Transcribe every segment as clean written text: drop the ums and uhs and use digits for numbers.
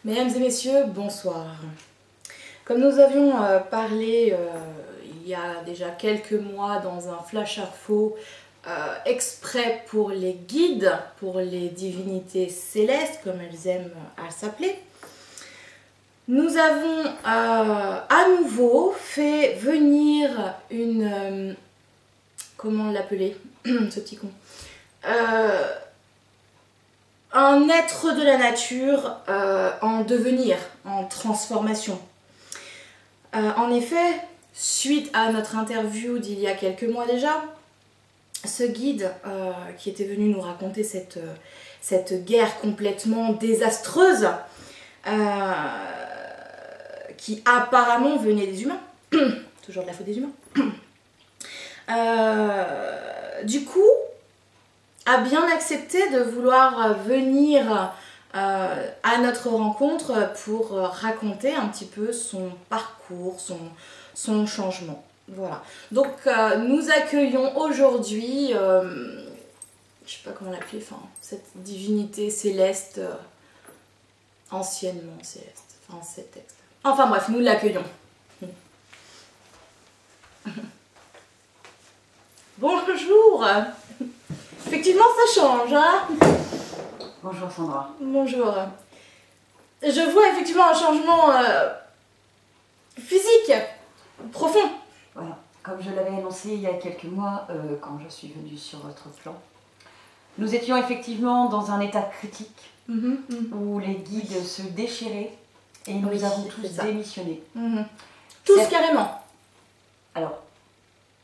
Mesdames et messieurs, bonsoir. Comme nous avions parlé il y a déjà quelques mois dans un flash info exprès pour les guides, pour les divinités célestes, comme elles aiment à s'appeler, nous avons à nouveau fait venir une... comment l'appeler ce petit con, un être de la nature en devenir, en transformation. En effet, suite à notre interview d'il y a quelques mois déjà, ce guide qui était venu nous raconter cette guerre complètement désastreuse qui apparemment venait des humains, toujours de la faute des humains, du coup a bien accepté de vouloir venir à notre rencontre pour raconter un petit peu son parcours, son changement. Voilà. Donc nous accueillons aujourd'hui, je sais pas comment l'appeler, enfin, cette divinité céleste, anciennement céleste, enfin cet texte. Enfin bref, nous l'accueillons. Bonjour. Effectivement ça change, hein. Bonjour Sandra. Bonjour. Je vois effectivement un changement physique, profond. Voilà, comme je l'avais annoncé il y a quelques mois quand je suis venue sur votre plan, nous étions effectivement dans un état critique où les guides se déchiraient et nous avons tous démissionné. Tous carrément. Alors,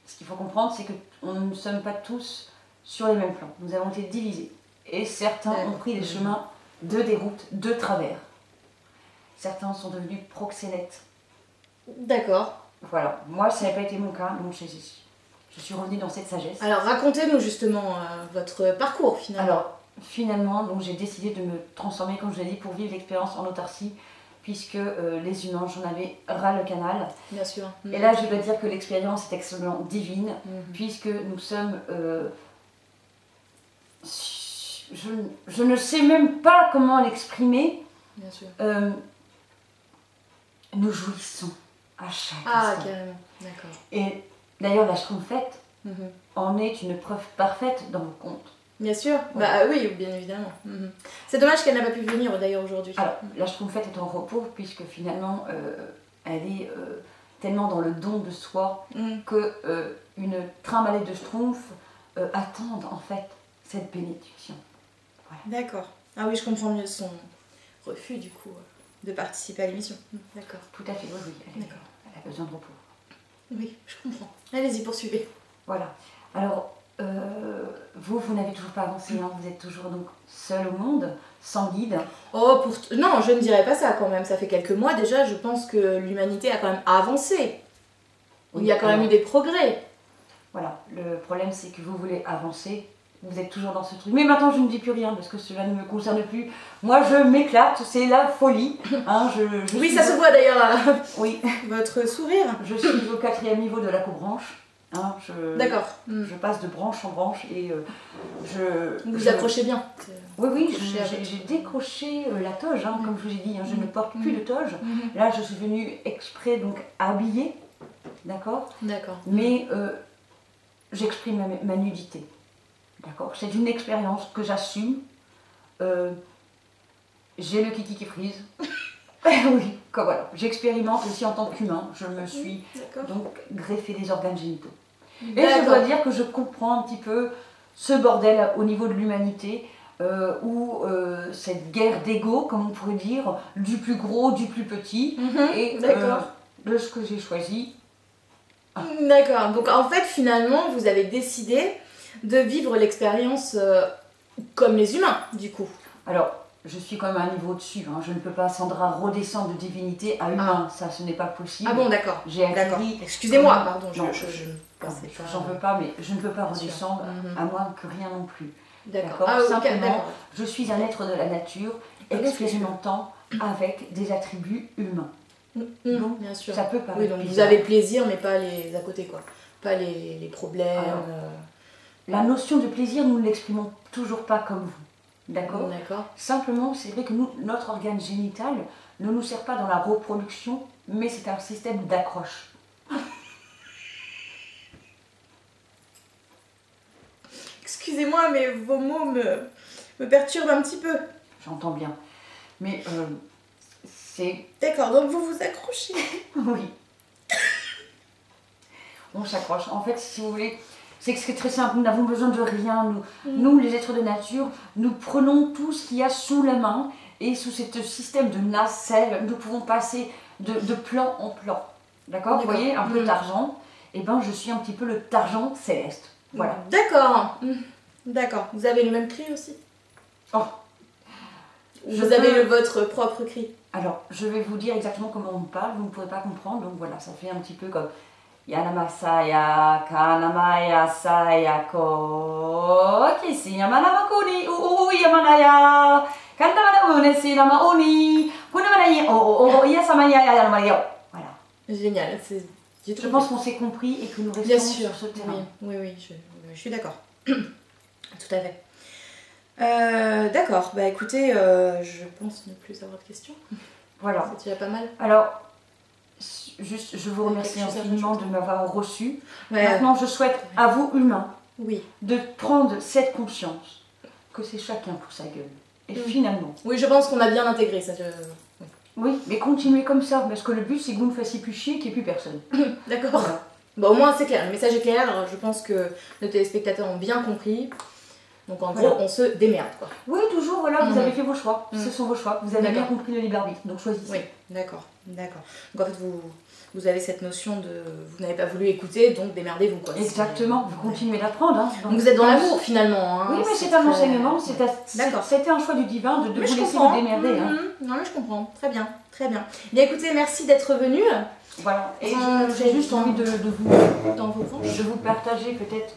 ce qu'il faut comprendre, c'est que nous ne sommes pas tous sur les mêmes plans. Nous avons été divisés. Et certains ont pris des chemins de déroute, de travers. Certains sont devenus proxénètes. D'accord. Voilà, moi ça n'a pas été mon cas, donc je suis revenue dans cette sagesse. Alors racontez-nous justement votre parcours finalement. Alors finalement, donc j'ai décidé de me transformer, comme je l'ai dit, pour vivre l'expérience en autarcie, puisque les humains, j'en avais ras le canal. Bien sûr. Et là je dois dire que l'expérience est extrêmement divine, puisque nous sommes... je ne sais même pas comment l'exprimer. Bien sûr. Nous jouissons à chaque instant. Carrément, d'accord. Et d'ailleurs la Schtroumpfette en est une preuve parfaite dans vos contes. Bien sûr, bah oui, bien évidemment. C'est dommage qu'elle n'a pas pu venir d'ailleurs aujourd'hui. Alors, la Schtroumpfette est en repos, puisque finalement, elle est tellement dans le don de soi que une trimbalée de Schtroumpf attendent en fait cette bénédiction. Voilà. D'accord. Ah oui, je comprends mieux son refus du coup de participer à l'émission. D'accord. Tout à fait, oui, elle a besoin de repos. Oui, je comprends. Allez-y, poursuivez. Voilà. Alors, vous n'avez toujours pas avancé, hein. Vous êtes toujours donc seul au monde, sans guide. Oh, non, je ne dirais pas ça quand même. Ça fait quelques mois déjà, je pense que l'humanité a quand même avancé. Il y a quand même eu des progrès. Voilà, le problème c'est que vous voulez avancer, vous êtes toujours dans ce truc. Mais maintenant je ne dis plus rien parce que cela ne me concerne plus. Moi je m'éclate, c'est la folie. Hein, oui, ça se voit d'ailleurs, oui. Votre sourire. Je suis au 4e niveau de la cobranche. Hein, d'accord. Je passe de branche en branche et vous accrochez bien. Oui, j'ai décroché la toge, hein, comme je vous ai dit, hein, je ne porte plus de toge. Là, je suis venue exprès, donc habillée, d'accord. D'accord. Mais j'exprime ma nudité, d'accord. C'est une expérience que j'assume. J'ai le kiki qui frise. Oui, comme voilà. J'expérimente aussi en tant qu'humain. Je me suis donc greffé des organes génitaux. Et je dois dire que je comprends un petit peu ce bordel au niveau de l'humanité, où cette guerre d'ego, comme on pourrait dire, du plus gros, du plus petit, et de ce que j'ai choisi. D'accord, donc en fait finalement vous avez décidé de vivre l'expérience comme les humains du coup. Alors, je suis quand même à un niveau dessus, hein. Je ne peux pas, Sandra, redescendre de divinité à humain, ça ce n'est pas possible. Ah bon, d'accord. J'ai acquis... Excusez-moi, pardon, je j'en veux pas, mais je ne peux pas redescendre à moins que rien non plus. D'accord. Simplement, je suis un être de la nature, expérimentant avec des attributs humains. Donc, bien sûr. Ça peut paraître oui, donc bizarre. vous avez le plaisir, mais pas les à côté, quoi. Pas les problèmes. Alors, la notion de plaisir, nous ne l'exprimons toujours pas comme vous. D'accord. D'accord. Simplement, c'est vrai que nous, notre organe génital ne nous sert pas dans la reproduction, mais c'est un système d'accroche. Excusez-moi, mais vos mots me perturbent un petit peu. J'entends bien. Mais c'est... D'accord, donc vous vous accrochez. Oui. On s'accroche. En fait, si vous voulez, c'est que c'est très simple. Nous n'avons besoin de rien. Nous, les êtres de nature, nous prenons tout ce qu'il y a sous la main. Et sous ce système de nacelle, nous pouvons passer de plan en plan. D'accord. Vous voyez, un peu d'argent. Et ben, je suis un petit peu le targent céleste. Voilà. D'accord. D'accord. Vous avez le même cri aussi? Oh. Vous avez votre propre cri? Alors, je vais vous dire exactement comment on parle. Vous ne pourrez pas comprendre. Donc voilà, ça fait un petit peu comme... Yanamasaya, Kanamaya, Sayako, Kisi, Yamanamakuni, Yamanaya, Kantamana, Sinamaoni, Kunamanayi, Yasamaya, Yamayo. Voilà. Génial. Je pense qu'on s'est compris et que nous restons sur ce terrain. Oui, je suis d'accord. Tout à fait. D'accord. Bah écoutez, je pense ne plus avoir de questions. Voilà. C'est déjà pas mal. Alors, juste, je vous remercie infiniment de m'avoir reçu. Ouais. Maintenant, je souhaite à vous, humains, oui, de prendre cette conscience que c'est chacun pour sa gueule. Et finalement... Oui, je pense qu'on a bien intégré ça. Oui, mais continuez comme ça, parce que le but, c'est que vous ne fassiez plus chier, qu'il n'y ait plus personne. D'accord. Voilà. Bon, au moins, c'est clair. Le message est clair. Alors, je pense que nos téléspectateurs ont bien compris. Donc, en gros, on se démerde, quoi. Oui, toujours, voilà, vous avez fait vos choix. Ce sont vos choix. Vous avez bien compris le libre arbitre, donc choisissez. Oui, d'accord. Donc, en fait, vous avez cette notion de... Vous n'avez pas voulu écouter, donc démerdez-vous, quoi. Exactement, vous continuez d'apprendre. Hein. Donc, vous êtes dans l'amour, finalement. Hein. Oui, mais c'est un enseignement, c'était un choix du divin de vous laisser vous démerder. Hein. Non, mais je comprends. Très bien, très bien. Bien, écoutez, merci d'être venu. Voilà, et j'ai juste envie de vous partager peut-être,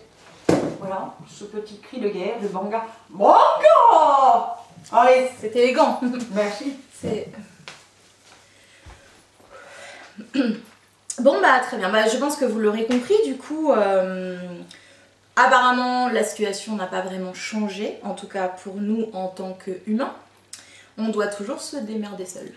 voilà, ce petit cri de guerre de Banga. Banga! Allez, c'est élégant. Merci. Bon, bah très bien, bah, je pense que vous l'aurez compris, du coup, apparemment la situation n'a pas vraiment changé, en tout cas pour nous en tant qu'humains. On doit toujours se démerder seul.